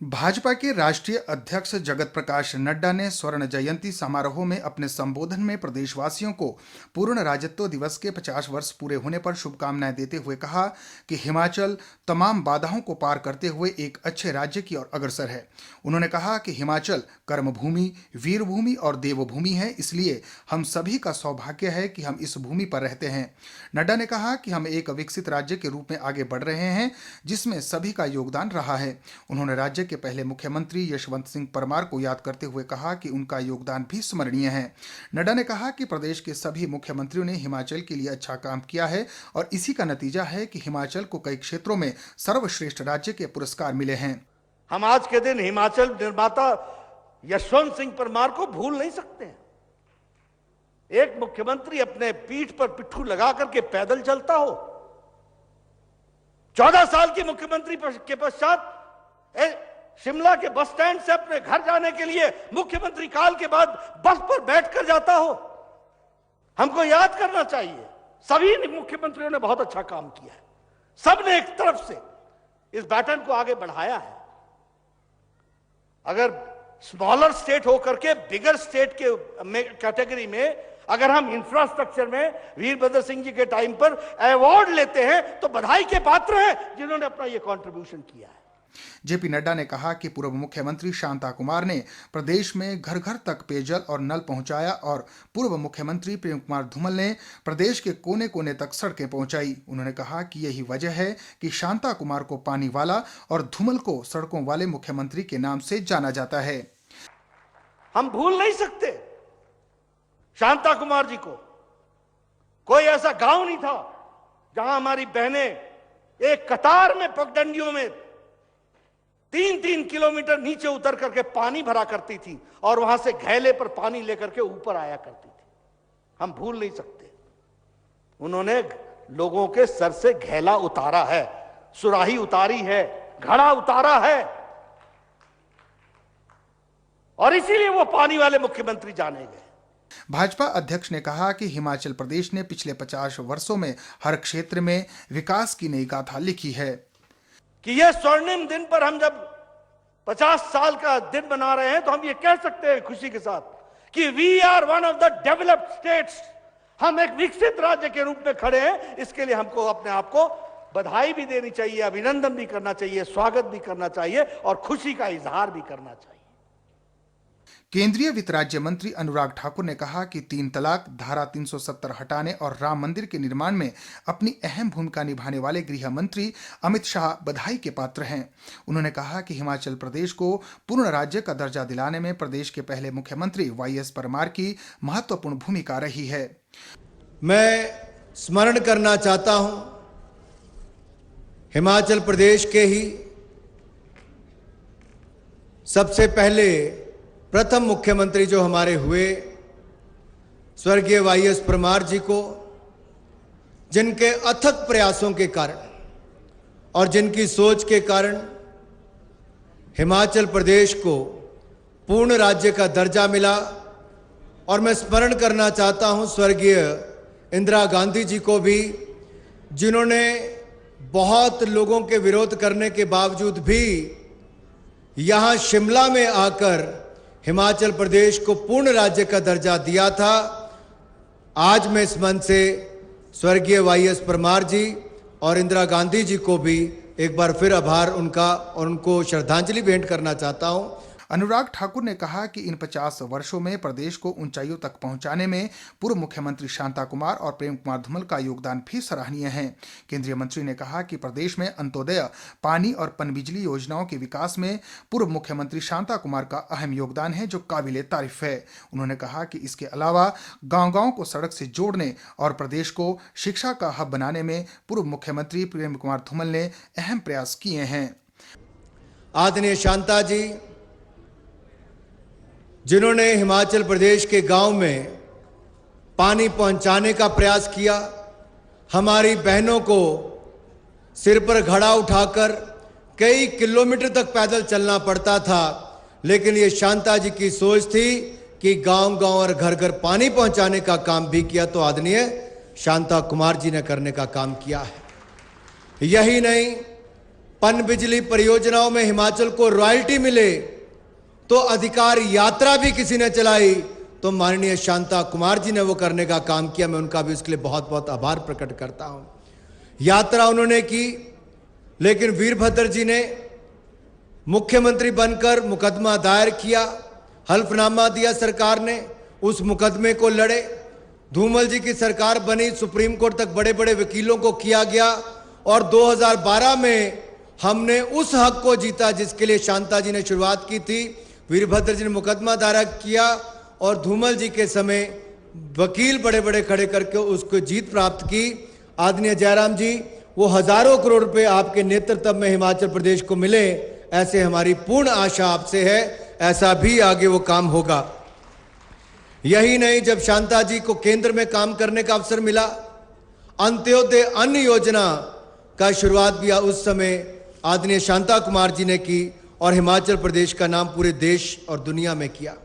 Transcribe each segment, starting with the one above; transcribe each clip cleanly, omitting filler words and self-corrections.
भाजपा के राष्ट्रीय अध्यक्ष जगत प्रकाश नड्डा ने स्वर्ण जयंती समारोह में अपने संबोधन में प्रदेशवासियों को पूर्ण राज्यत्व दिवस के 50 वर्ष पूरे होने पर शुभकामनाएं देते हुए कहा कि हिमाचल तमाम बाधाओं को पार करते हुए एक अच्छे राज्य की ओर अग्रसर है। उन्होंने कहा कि हिमाचल कर्मभूमि, वीरभूमि और देवभूमि है, इसलिए हम सभी का सौभाग्य है कि हम इस भूमि पर रहते हैं। नड्डा ने कहा कि हम एक विकसित राज्य के रूप में आगे बढ़ रहे हैं, जिसमें सभी का योगदान रहा है। उन्होंने राज्य के पहले मुख्यमंत्री यशवंत सिंह परमार को याद करते हुए कहा कि उनका योगदान भी स्मरणीय है। नड्डा ने कहा कि प्रदेश के सभी मुख्यमंत्रियों ने हिमाचल के लिए अच्छा काम किया है और इसी का नतीजा है कि हिमाचल को कई क्षेत्रों में सर्वश्रेष्ठ राज्य के पुरस्कार मिले हैं। हम आज के दिन हिमाचल निर्माता यशवंत सिंह परमार को भूल नहीं सकते हैं। एक मुख्यमंत्री अपने पीठ पर पिट्ठू लगा करके पैदल चलता हो, 14 साल की मुख्यमंत्री के पश्चात शिमला के बस स्टैंड से अपने घर जाने के लिए मुख्यमंत्री काल के बाद बस पर बैठकर जाता हो। हमको याद करना चाहिए, सभी मुख्यमंत्रियों ने बहुत अच्छा काम किया है। सबने एक तरफ से इस बैटन को आगे बढ़ाया है। अगर स्मॉलर स्टेट होकर के बिगर स्टेट के कैटेगरी में अगर हम इंफ्रास्ट्रक्चर में वीरभद्र सिंह जी के टाइम पर अवार्ड लेते हैं तो बधाई के पात्र हैं जिन्होंने अपना यह कंट्रीब्यूशन किया है। जेपी नड्डा ने कहा कि पूर्व मुख्यमंत्री शांता कुमार ने प्रदेश में घर घर तक पेयजल और नल पहुंचाया और पूर्व मुख्यमंत्री प्रेम कुमार धूमल ने प्रदेश के कोने कोने तक सड़कें पहुंचाई। उन्होंने कहा कि यही वजह है कि शांता कुमार को पानी वाला और धूमल को सड़कों वाले मुख्यमंत्री के नाम से जाना जाता है। हम भूल नहीं सकते शांता कुमार जी को। कोई ऐसा गांव नहीं था जहां हमारी बहनें एक कतार में पगडंडियों में 3-3 किलोमीटर नीचे उतर करके पानी भरा करती थी और वहां से घैले पर पानी लेकर के ऊपर आया करती थी। हम भूल नहीं सकते। उन्होंने लोगों के सर से घैला उतारा है, सुराही उतारी है, घड़ा उतारा है और इसीलिए वो पानी वाले मुख्यमंत्री जाने गए। भाजपा अध्यक्ष ने कहा कि हिमाचल प्रदेश ने पिछले 50 वर्षों में हर क्षेत्र में विकास की नई गाथा लिखी है कि यह स्वर्णिम दिन पर हम जब 50 साल का दिन मना रहे हैं तो हम ये कह सकते हैं खुशी के साथ कि we are one of the developed states. हम एक विकसित राज्य के रूप में खड़े हैं। इसके लिए हमको अपने आप को बधाई भी देनी चाहिए, अभिनंदन भी करना चाहिए, स्वागत भी करना चाहिए और खुशी का इजहार भी करना चाहिए। केंद्रीय वित्त राज्य मंत्री अनुराग ठाकुर ने कहा कि 3 तलाक, धारा 370 हटाने और राम मंदिर के निर्माण में अपनी अहम भूमिका निभाने वाले गृह मंत्री अमित शाह बधाई के पात्र हैं। उन्होंने कहा कि हिमाचल प्रदेश को पूर्ण राज्य का दर्जा दिलाने में प्रदेश के पहले मुख्यमंत्री YS परमार की महत्वपूर्ण भूमिका रही है। मैं स्मरण करना चाहता हूं हिमाचल प्रदेश के ही सबसे पहले प्रथम मुख्यमंत्री जो हमारे हुए स्वर्गीय YS परमार जी को, जिनके अथक प्रयासों के कारण और जिनकी सोच के कारण हिमाचल प्रदेश को पूर्ण राज्य का दर्जा मिला। और मैं स्मरण करना चाहता हूं स्वर्गीय इंदिरा गांधी जी को भी, जिन्होंने बहुत लोगों के विरोध करने के बावजूद भी यहां शिमला में आकर हिमाचल प्रदेश को पूर्ण राज्य का दर्जा दिया था। आज मैं इस मंच से स्वर्गीय YS परमार जी और इंदिरा गांधी जी को भी एक बार फिर आभार उनका और उनको श्रद्धांजलि भेंट करना चाहता हूं। अनुराग ठाकुर ने कहा कि इन 50 वर्षों में प्रदेश को ऊंचाइयों तक पहुंचाने में पूर्व मुख्यमंत्री शांता कुमार और प्रेम कुमार धूमल का योगदान भी सराहनीय है। केंद्रीय मंत्री ने कहा कि प्रदेश में अंत्योदय, पानी और पनबिजली योजनाओं के विकास में पूर्व मुख्यमंत्री शांता कुमार का अहम योगदान है, जो काबिले तारीफ है। उन्होंने कहा कि इसके अलावा गाँव-गाँव को सड़क से जोड़ने और प्रदेश को शिक्षा का हब बनाने में पूर्व मुख्यमंत्री प्रेम कुमार धूमल ने अहम प्रयास किए हैं। आदरणीय शांता जी, जिन्होंने हिमाचल प्रदेश के गांव में पानी पहुंचाने का प्रयास किया, हमारी बहनों को सिर पर घड़ा उठाकर कई किलोमीटर तक पैदल चलना पड़ता था, लेकिन ये शांता जी की सोच थी कि गांव-गांव और घर-घर पानी पहुंचाने का काम भी किया, तो आदरणीय शांता कुमार जी ने करने का काम किया है। यही नहीं, पनबिजली परियोजनाओं में हिमाचल को रॉयल्टी मिले, तो अधिकार यात्रा भी किसी ने चलाई तो माननीय शांता कुमार जी ने वो करने का काम किया। मैं उनका भी उसके लिए बहुत बहुत आभार प्रकट करता हूं। यात्रा उन्होंने की, लेकिन वीरभद्र जी ने मुख्यमंत्री बनकर मुकदमा दायर किया, हल्फनामा दिया सरकार ने, उस मुकदमे को लड़े। धूमल जी की सरकार बनी, सुप्रीम कोर्ट तक बड़े बड़े वकीलों को किया गया और 2012 में हमने उस हक को जीता जिसके लिए शांता जी ने शुरुआत की थी। वीरभद्र जी ने मुकदमा दायर किया और धूमल जी के समय वकील बड़े बड़े खड़े करके उसको जीत प्राप्त की। आदरणीय जयराम जी, वो हजारों करोड़ रुपए आपके नेतृत्व में हिमाचल प्रदेश को मिले, ऐसे हमारी पूर्ण आशा आपसे है, ऐसा भी आगे वो काम होगा। यही नहीं, जब शांता जी को केंद्र में काम करने का अवसर मिला, अंत्योदय अन्न योजना का शुरुआत भी उस समय आदरणीय शांता कुमार जी ने की और हिमाचल प्रदेश का नाम पूरे देश और दुनिया में किया।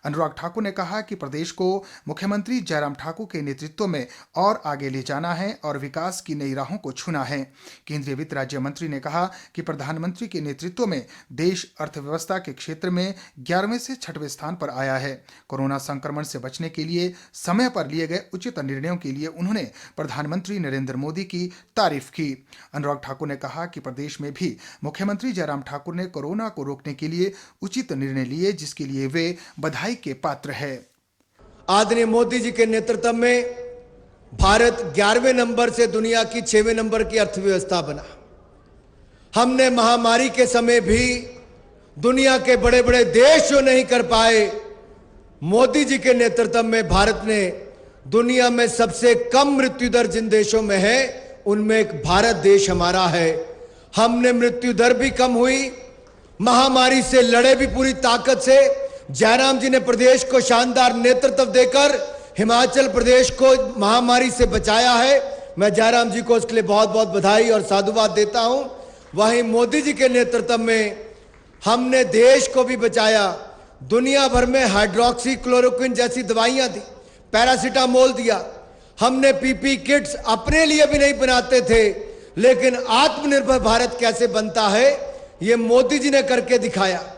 अनुराग ठाकुर ने कहा कि प्रदेश को मुख्यमंत्री जयराम ठाकुर के नेतृत्व में और आगे ले जाना है और विकास की नई राहों को छूना है। केंद्रीय वित्त राज्य मंत्री ने कहा कि प्रधानमंत्री के नेतृत्व में देश अर्थव्यवस्था के क्षेत्र में 11वें से 6वें स्थान पर आया है। कोरोना संक्रमण से बचने के लिए समय पर लिए गए उचित निर्णयों के लिए उन्होंने प्रधानमंत्री नरेंद्र मोदी की तारीफ की। अनुराग ठाकुर ने कहा कि प्रदेश में भी मुख्यमंत्री जयराम ठाकुर ने कोरोना को रोकने के लिए उचित निर्णय लिए, जिसके लिए वे बधाई के पात्र है। आदरणीय मोदी जी के नेतृत्व में भारत 11वें नंबर से दुनिया की 6वें नंबर की अर्थव्यवस्था बना। हमने महामारी के समय भी दुनिया के बड़े बड़े देश जो नहीं कर पाए, मोदी जी के नेतृत्व में भारत ने दुनिया में सबसे कम मृत्यु दर जिन देशों में है उनमें एक भारत देश हमारा है। हमने मृत्यु दर भी कम हुई, महामारी से लड़े भी पूरी ताकत से। जयराम जी ने प्रदेश को शानदार नेतृत्व देकर हिमाचल प्रदेश को महामारी से बचाया है। मैं जयराम जी को उसके लिए बहुत बहुत बधाई और साधुवाद देता हूं। वहीं मोदी जी के नेतृत्व में हमने देश को भी बचाया। दुनिया भर में हाइड्रोक्सी क्लोरोक्विन जैसी दवाइयां दी, पैरासीटामोल दिया। हमने पीपी किट्स अपने लिए भी नहीं बनाते थे, लेकिन आत्मनिर्भर भारत कैसे बनता है ये मोदी जी ने करके दिखाया।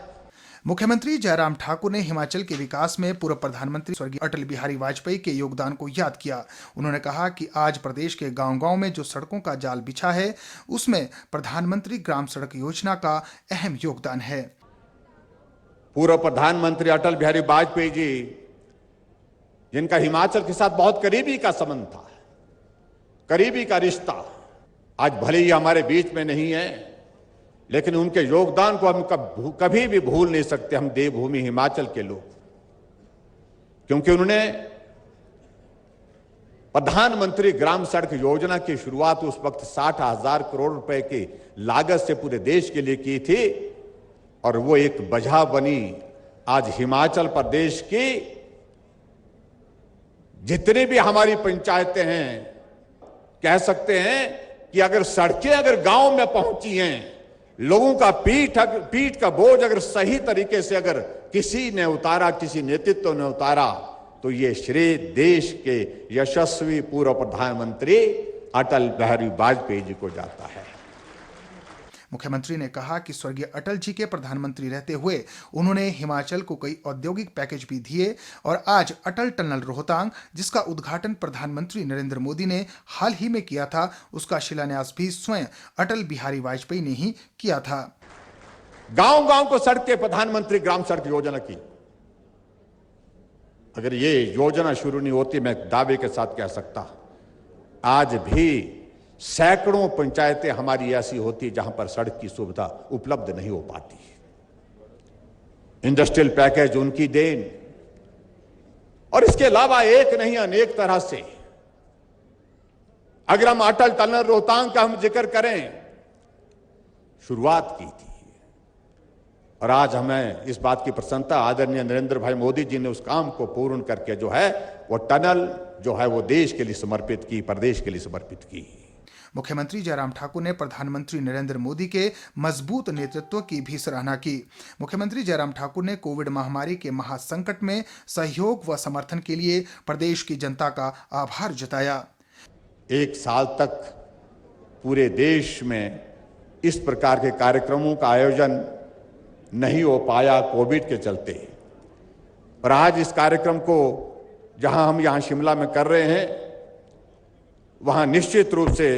मुख्यमंत्री जयराम ठाकुर ने हिमाचल के विकास में पूर्व प्रधानमंत्री स्वर्गीय अटल बिहारी वाजपेयी के योगदान को याद किया। उन्होंने कहा कि आज प्रदेश के गांव-गांव में जो सड़कों का जाल बिछा है, उसमें प्रधानमंत्री ग्राम सड़क योजना का अहम योगदान है। पूर्व प्रधानमंत्री अटल बिहारी वाजपेयी जी, जिनका हिमाचल के साथ बहुत करीबी का संबंध था, करीबी का रिश्ता, आज भले ही हमारे बीच में नहीं है, लेकिन उनके योगदान को हम कभी भी भूल नहीं सकते, हम देवभूमि हिमाचल के लोग। क्योंकि उन्होंने प्रधानमंत्री ग्राम सड़क योजना की शुरुआत उस वक्त 60,000 करोड़ रुपए की लागत से पूरे देश के लिए की थी और वो एक वजह बनी आज हिमाचल प्रदेश की जितनी भी हमारी पंचायतें हैं, कह सकते हैं कि अगर सड़कें अगर गांव में पहुंची हैं, लोगों का पीठ का बोझ अगर सही तरीके से अगर किसी ने उतारा, किसी नेतृत्व ने उतारा, तो ये श्रेय देश के यशस्वी पूर्व प्रधानमंत्री अटल बिहारी वाजपेयी जी को जाता है। मुख्यमंत्री ने कहा कि स्वर्गीय अटल जी के प्रधानमंत्री रहते हुए उन्होंने हिमाचल को कई औद्योगिक पैकेज भी दिए और आज अटल टनल रोहतांग, जिसका उद्घाटन प्रधानमंत्री नरेंद्र मोदी ने हाल ही में किया था, उसका शिलान्यास भी स्वयं अटल बिहारी वाजपेयी ने ही किया था। गांव-गांव को सड़कें, प्रधानमंत्री ग्राम सड़क योजना की, अगर ये योजना शुरू नहीं होती, मैं दावे के साथ कह सकता आज भी सैकड़ों पंचायतें हमारी ऐसी होती जहां पर सड़क की सुविधा उपलब्ध नहीं हो पाती। इंडस्ट्रियल पैकेज उनकी देन, और इसके अलावा एक नहीं अनेक तरह से अगर हम अटल टनल रोहतांग का हम जिक्र करें, शुरुआत की थी और आज हमें इस बात की प्रसन्नता, आदरणीय नरेंद्र भाई मोदी जी ने उस काम को पूर्ण करके जो है वो टनल जो है वो देश के लिए समर्पित की, प्रदेश के लिए समर्पित की। मुख्यमंत्री जयराम ठाकुर ने प्रधानमंत्री नरेंद्र मोदी के मजबूत नेतृत्व की भी सराहना की। मुख्यमंत्री जयराम ठाकुर ने कोविड महामारी के महासंकट में सहयोग व समर्थन के लिए प्रदेश की जनता का आभार जताया। एक साल तक पूरे देश में इस प्रकार के कार्यक्रमों का आयोजन नहीं हो पाया कोविड के चलते। और आज इस कार्यक्रम को जहां हम यहां शिमला में कर रहे हैं, वहां निश्चित रूप से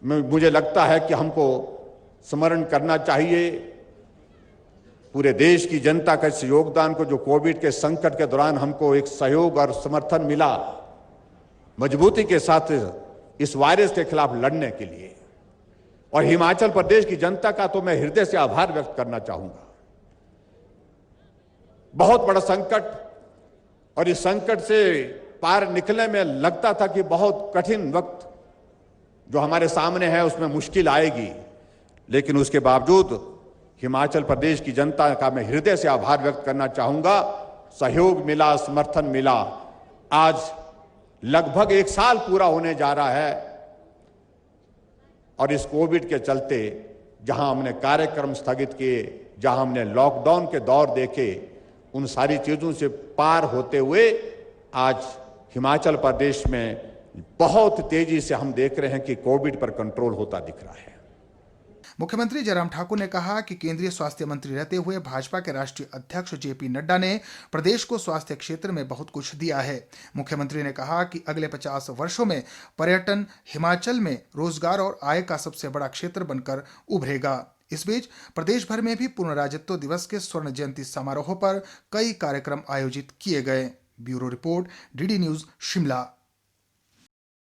मुझे लगता है कि हमको स्मरण करना चाहिए पूरे देश की जनता का इस योगदान को, जो कोविड के संकट के दौरान हमको एक सहयोग और समर्थन मिला मजबूती के साथ इस वायरस के खिलाफ लड़ने के लिए। और हिमाचल प्रदेश की जनता का तो मैं हृदय से आभार व्यक्त करना चाहूंगा। बहुत बड़ा संकट, और इस संकट से पार निकलने में लगता था कि बहुत कठिन वक्त जो हमारे सामने है उसमें मुश्किल आएगी, लेकिन उसके बावजूद हिमाचल प्रदेश की जनता का मैं हृदय से आभार व्यक्त करना चाहूंगा। सहयोग मिला, समर्थन मिला। आज लगभग 1 साल पूरा होने जा रहा है, और इस कोविड के चलते जहां हमने कार्यक्रम स्थगित किए, जहां हमने लॉकडाउन के दौर देखे, उन सारी चीजों से पार होते हुए आज हिमाचल प्रदेश में बहुत तेजी से हम देख रहे हैं कि कोविड पर कंट्रोल होता दिख रहा है। मुख्यमंत्री जयराम ठाकुर ने कहा कि केंद्रीय स्वास्थ्य मंत्री रहते हुए भाजपा के राष्ट्रीय अध्यक्ष जेपी नड्डा ने प्रदेश को स्वास्थ्य क्षेत्र में बहुत कुछ दिया है। मुख्यमंत्री ने कहा कि अगले 50 वर्षों में पर्यटन हिमाचल में रोजगार और आय का सबसे बड़ा क्षेत्र बनकर उभरेगा। इस बीच प्रदेश भर में भी पूर्ण राज्यत्व दिवस के स्वर्ण जयंती समारोह पर कई कार्यक्रम आयोजित किए गए। Bureau report, DD news, Shimla.